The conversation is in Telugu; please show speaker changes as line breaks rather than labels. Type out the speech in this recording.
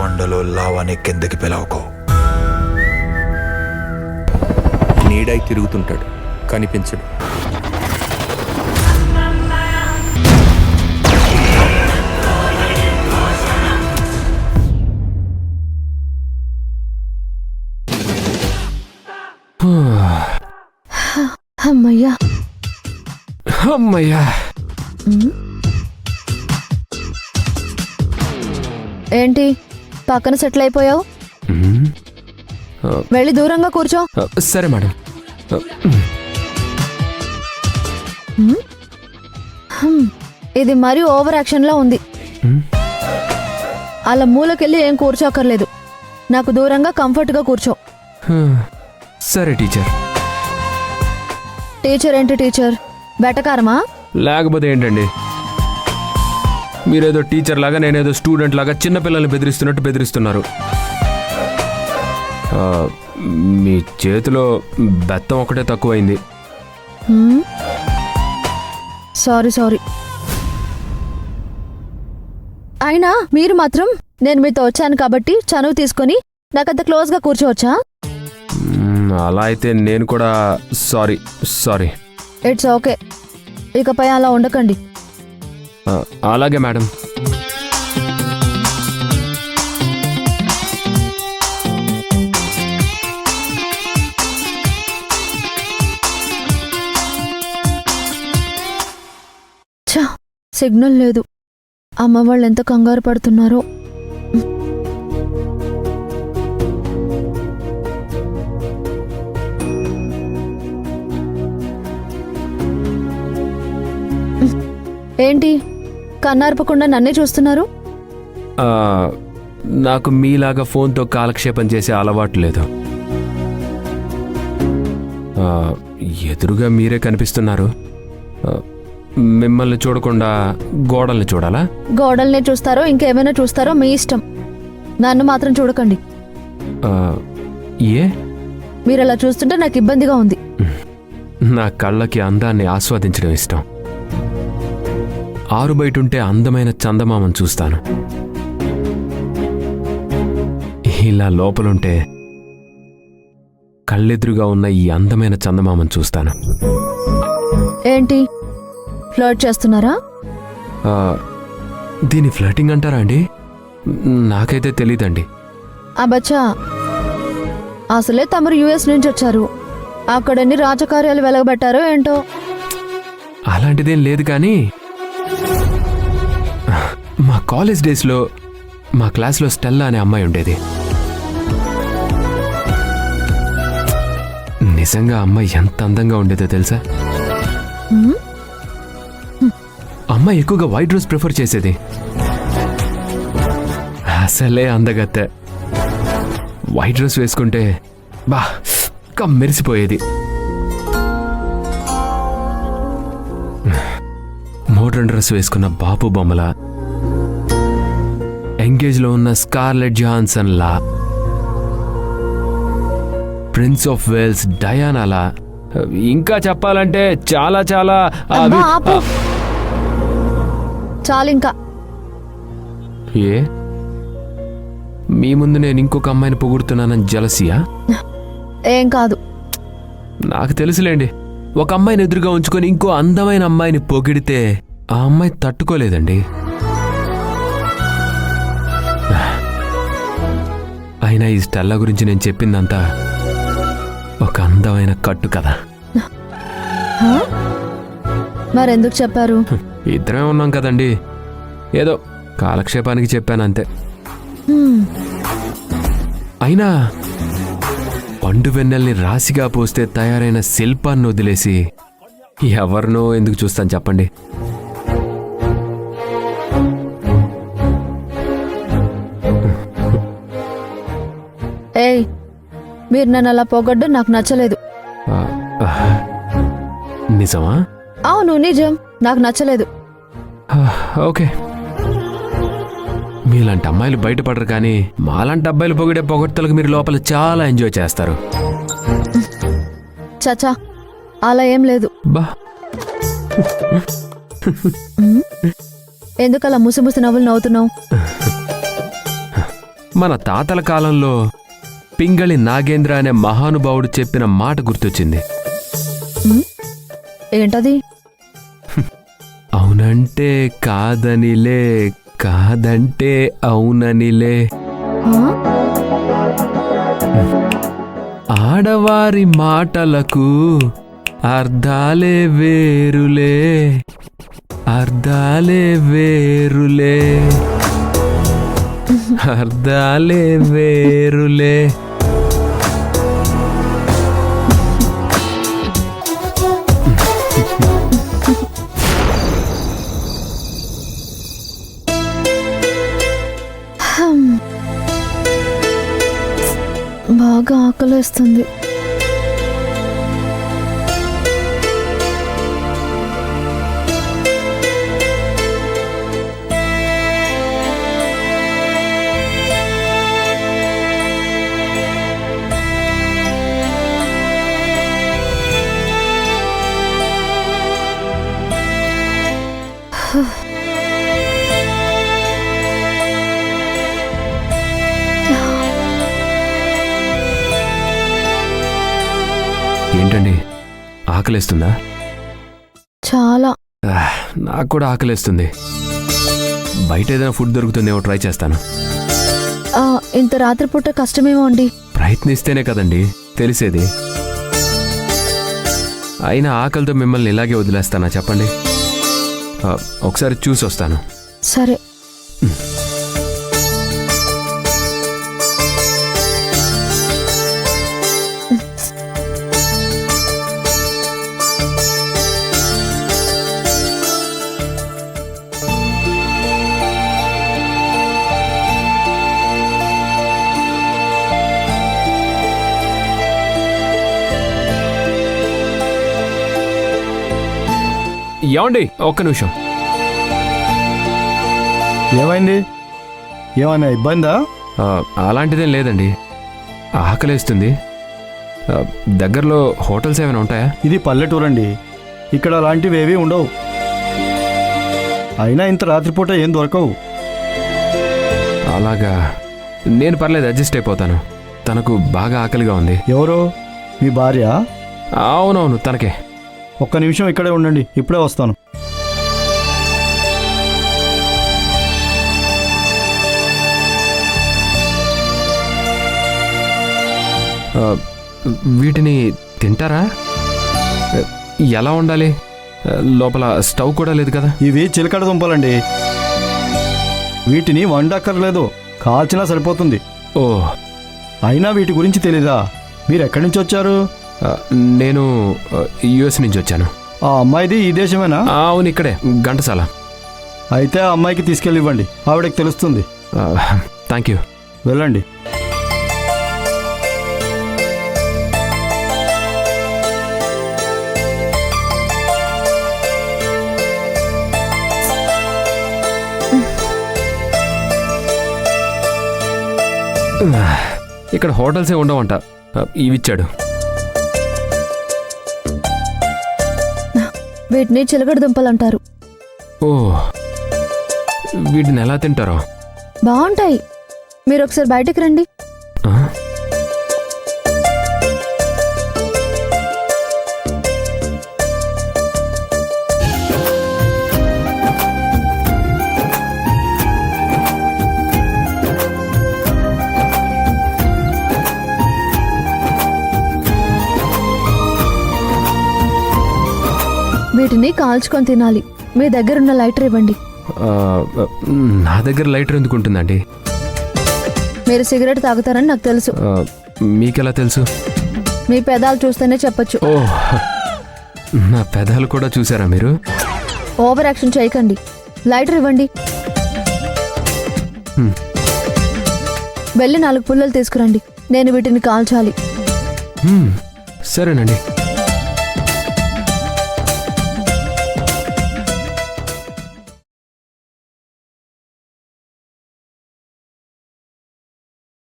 కొండలో లావాని కిందకి పిలవకో.
నీడై తిరుగుతుంటాడు, కనిపించడు.
అమ్మయ్యా
అమ్మయ్యా.
ఏంటి పక్కన సెటిల్ అయిపోయావు? వెళ్ళి దూరంగా కూర్చో.
సరే మేడం.
ఇది మరీ ఓవర్ యాక్షన్ లా ఉంది. అలా మూలకెళ్ళి ఏం కూర్చోక్కర్లేదు. నాకు దూరంగా కంఫర్ట్ గా కూర్చో.
సరే టీచర్.
టీచర్ ఏంటి టీచర్? బెటకారమా?
లేకపోతే ఏంటండి, మీరేదో టీచర్ లాగా నేనేదో స్టూడెంట్ లాగా చిన్నపిల్లల్ని బెదిరిస్తున్నట్టు బెదిరిస్తున్నారు. మీ చేతిలో బెత్తం ఒకటే తక్కువైంది.
Sorry sorry. అయినా మీరు మాత్రం నేను మీతో వచ్చాను కాబట్టి చనువు తీసుకొని నాకంత క్లోజ్గా కూర్చోవచ్చా?
అలా అయితే నేను కూడా సారీ.
It's okay. ఇకపై అలా ఉండకండి.
అలాగే మేడం.
సిగ్నల్ లేదు. అమ్మ వాళ్ళు ఎంత కంగారు పడుతున్నారో. ఏంటి కన్నార్పకుండా నన్నే చూస్తున్నారు?
నాకు మీలాగా ఫోన్తో కాలక్షేపం చేసే అలవాటు లేదు. ఎదురుగా మీరే కనిపిస్తున్నారు. మిమ్మల్ని చూడకుండా గోడల్ని చూడాలా?
గోడల్నే చూస్తారో ఇంకేమైనా చూస్తారో మీ ఇష్టం. నన్ను మాత్రం చూడకండి.
ఏ?
మీరు అలా చూస్తుంటే నాకు ఇబ్బందిగా ఉంది.
నా కళ్ళకి అందాన్ని ఆస్వాదించడం ఇష్టం. ఆరు బయటుంటే అందమైన చందమామను చూస్తాను. ఇలా లోపలుంటే కళ్ళెదురుగా ఉన్న ఈ అందమైన చందమామను చూస్తాను.
ఏంటి ఫ్లర్ట్ చేస్తున్నారా?
దీని ఫ్లర్టింగ్ అంటారా అండి? నాకైతే తెలీదండి.
అబచ్చా, అసలే తమరు యుఎస్ నుంచి వచ్చారు. అక్కడన్ని రాజకార్యాలు వెలగబెట్టారో ఏంటో.
అలాంటిదేం లేదు కానీ మా కాలేజ్ డేస్లో మా క్లాస్లో స్టెల్లా అనే అమ్మాయి ఉండేది. నిజంగా అమ్మాయి ఎంత అందంగా ఉండేదో తెలుసా? అమ్మాయి ఎక్కువగా వైట్ డ్రెస్ ప్రిఫర్ చేసేది. అసలే అందగత్తె. వైట్ డ్రెస్ వేసుకుంటే బా మెరిసిపోయేది. మోడ్రన్ డ్రెస్ వేసుకున్న బాపు బొమ్మల, ఎంగేజ్లో ఉన్న స్కార్లెట్ జాన్సన్ లా, ప్రిన్స్ ఆఫ్ వేల్స్ డయానాలా, ఇంకా చెప్పాలంటే చాలా చాలా.
చాలింకా.
ఏ మీ ముందు నేను ఇంకొక అమ్మాయిని పొగుడుతున్నానని జలసియా?
ఏం కాదు.
నాకు తెలుసులేండి. ఒక అమ్మాయిని ఎదురుగా ఉంచుకొని ఇంకో అందమైన అమ్మాయిని పొగిడితే ఆ అమ్మాయి తట్టుకోలేదండి. అయినా ఈ స్టెల్లా గురించి నేను చెప్పిందంతా ఒక అందమైన కట్టు కదా.
మరెందుకు చెప్పారు?
ఇద్దరే ఉన్నాం కదండి, ఏదో కాలక్షేపానికి చెప్పానంతే. అయినా పండు వెన్నెల్ని రాశిగా పోస్తే తయారైన శిల్పాన్ని వదిలేసి ఎవరినో ఎందుకు చూస్తాను చెప్పండి?
ఏయ్, మీరు నన్ను అలా పొగడ్డం నాకు నచ్చలేదు.
నిజమా?
అవును, నిజం. నాకు నచ్చలేదు.
ఓకే, మీలాంటి అమ్మాయిలు బయటపడరు కానీ మాలాంటి అబ్బాయిలు పొగిడే పొగడ్తలకు మీరు లోపల చాలా ఎంజాయ్ చేస్తారు.
చచ్చా, అలా ఏం లేదు.
బా,
ఎందుకలా ముసి ముసి నవ్వులు నవ్వుతున్నావు?
మన తాతల కాలంలో పింగళి నాగేంద్ర అనే మహానుభావుడు చెప్పిన మాట గుర్తొచ్చింది.
ఏంటది?
అవునంటే కాదనిలే, కాదంటే అవుననిలే.
ఆ?
ఆడవారి మాటలకు అర్థాలే వేరులే, అర్థాలే వేరులే, అర్థాలే వేరులే.
బాగా ఆకలేస్తుంది.
ఏంటండి, ఆకలేస్తుందా?
చాలా.
నాకు కూడా ఆకలేస్తుంది. బయట ఏదైనా ఫుడ్ దొరుకుతుందేమో ట్రై చేస్తాను.
ఇంత రాత్రిపూట కష్టమేమో అండి.
ప్రయత్నిస్తేనే కదండి తెలిసేది. అయినా ఆకలితో మిమ్మల్ని ఇలాగే వదిలేస్తానా చెప్పండి? ఒకసారి చూసి వస్తాను.
సరే.
ఏమండి, ఒక్క నిమిషం.
ఏమైంది? ఏమైనా ఇబ్బందా?
అలాంటిదేం లేదండి. ఆకలేస్తుంది. దగ్గరలో హోటల్స్ ఏమైనా ఉంటాయా?
ఇది పల్లెటూరు అండి, ఇక్కడ అలాంటివి ఏవీ ఉండవు. అయినా ఇంత రాత్రిపూట ఏం దొరకవు.
అలాగా, నేను పర్లేదు, అడ్జస్ట్ అయిపోతాను. తనకు బాగా ఆకలిగా ఉంది.
ఎవరో మీ భార్య?
అవునవును, తనకే.
ఒక్క నిమిషం ఇక్కడే ఉండండి, ఇప్పుడే వస్తాను.
వీటిని తింటారా? ఎలా ఉండాలి? లోపల స్టవ్ కూడా లేదు కదా?
ఇవి చిలకడ దుంపలండి, వీటిని వండక్కర్లేదు, కాల్చినా సరిపోతుంది.
ఓ,
అయినా వీటి గురించి తెలీదా? మీరు ఎక్కడి నుంచి వచ్చారు?
నేను యుఎస్ నుంచి వచ్చాను.
ఆ అమ్మాయిది ఈ దేశమేనా?
అవును, ఇక్కడే, ఘంటసాల.
అయితే ఆ అమ్మాయికి తీసుకెళ్ళివ్వండి, ఆవిడకి తెలుస్తుంది.
Thank you.
వెళ్ళండి.
ఇక్కడ హోటల్సే ఉండవంట, ఇవిచ్చాడు.
వీటిని చిలకడ దుంపలు అంటారు.
ఓ, వీటిని ఎలా తింటారో?
బాగుంటాయి. మీరు ఒకసారి బయటకు రండి. వీటిని కాల్చుకొని తినాలి. మీ దగ్గరున్న లైటర్ ఇవ్వండి.
నా దగ్గర లైటర్ ఎందుకు ఉంటుందండి?
మీరు సిగరెట్ తాగుతారని నాకు తెలుసు.
మీకెలా తెలుసు?
మీ పెదాలు చూస్తేనే చెప్పొచ్చు.
ఓ, నా పెదాలు కూడా చూసారా మీరు?
ఓవర్ యాక్షన్ చేయకండి. లైటర్ ఇవ్వండి. వెళ్ళి 4 పుల్లలు తీసుకురండి. నేను వీటిని కాల్చాలి.
సరేనండి.